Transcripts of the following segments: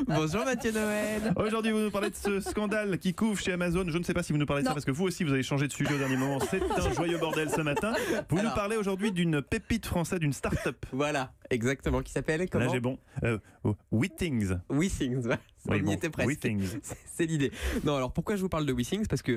Bonjour Mathieu Noël. Aujourd'hui, vous nous parlez de ce scandale qui couvre chez Amazon. Je ne sais pas si vous nous parlez de ça parce que vous aussi, vous avez changé de sujet au dernier moment. C'est un joyeux bordel ce matin. Vous nous parlez aujourd'hui d'une pépite française, d'une start-up. Voilà, exactement, qui s'appelle comment? Là, j'ai bon. WeThings. WeThings, ouais. On y était presque. WeThings. C'est l'idée. Non, alors pourquoi je vous parle de WeThings? Parce que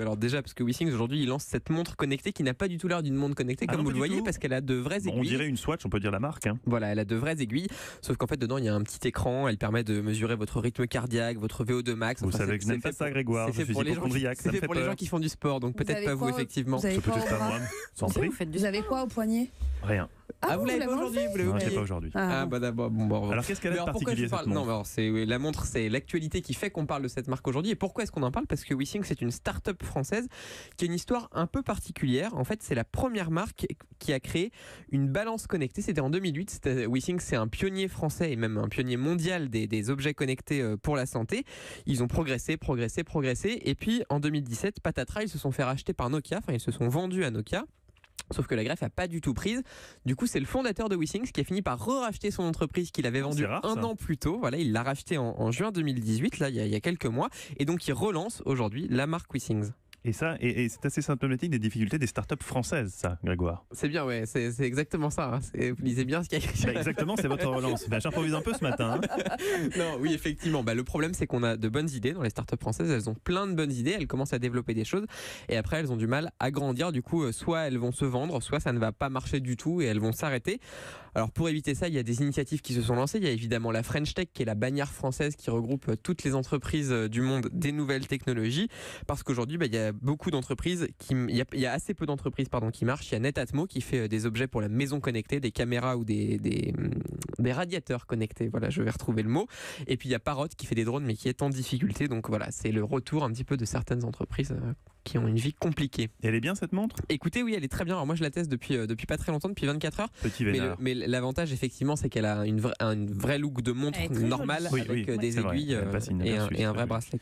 WeThings aujourd'hui, il lance cette montre connectée qui n'a pas du tout l'air d'une montre connectée, comme vous le voyez, parce qu'elle a de vraies aiguilles. On dirait une Swatch, on peut dire la marque. Hein. Voilà, elle a de vraies aiguilles, sauf qu'en fait dedans il y a un petit écran, elle permet de mesurer votre rythme cardiaque, votre VO2 max. Vous savez que je n'aime pas ça, Grégoire. Je suis hypochondriaque. C'est fait pour les gens qui font du sport, donc peut-être pas vous, effectivement. C'est peut-être pas moi. Sans prix. Vous avez quoi au poignet? Rien. Ah, vous l'avez pas aujourd'hui? Vous l'avez Non, je oublié? l'ai pas aujourd'hui. Ah bah d'abord, bon. Alors qu'est-ce qu'elle a de particulier cette montre? Non, alors la montre, c'est l'actualité qui fait qu'on parle de cette marque aujourd'hui. Et pourquoi est-ce qu'on en parle? Parce que WeThings, c'est une start-up française qui a une histoire un peu particulière. En fait, c'est la première marque qui a créé une balance connectée. C'était en 2008. WeThings, c'est un pionnier français et même un pionnier mondial des objets connectés pour la santé. Ils ont progressé. Et puis en 2017, patatras, ils se sont fait racheter par Nokia. Enfin, ils se sont vendus à Nokia. Sauf que la greffe n'a pas du tout prise. Du coup, c'est le fondateur de WeThings qui a fini par re-racheter son entreprise qu'il avait vendue un an plus tôt. Voilà, il l'a racheté en juin 2018, là, il y a quelques mois. Et donc, il relance aujourd'hui la marque WeThings. Et ça, et c'est assez symptomatique des difficultés des startups françaises, ça, Grégoire. C'est bien, ouais, c'est exactement ça. Hein. Vous lisez bien ce qu'il y a écrit. Exactement, c'est votre relance. J'improvise un peu ce matin. Hein. Non, oui, effectivement. Le problème, c'est qu'on a de bonnes idées dans les startups françaises. Elles ont plein de bonnes idées. Elles commencent à développer des choses. Et après, elles ont du mal à grandir. Du coup, soit elles vont se vendre, soit ça ne va pas marcher du tout et elles vont s'arrêter. Alors, pour éviter ça, il y a des initiatives qui se sont lancées. Il y a évidemment la French Tech, qui est la bannière française qui regroupe toutes les entreprises du monde des nouvelles technologies. Parce qu'aujourd'hui, il y a beaucoup d'entreprises. Il y a assez peu d'entreprises qui marchent. Il y a Netatmo qui fait des objets pour la maison connectée, des caméras ou des radiateurs connectés. Voilà, je vais retrouver le mot. Et puis il y a Parrot qui fait des drones mais qui est en difficulté. Donc voilà, c'est le retour un petit peu de certaines entreprises qui ont une vie compliquée. Et elle est bien cette montre? Écoutez, oui, elle est très bien. Alors moi je la teste depuis pas très longtemps, depuis 24 heures. Petit mais l'avantage effectivement, c'est qu'elle a une vraie look de montre normale avec des aiguilles et un vrai bracelet.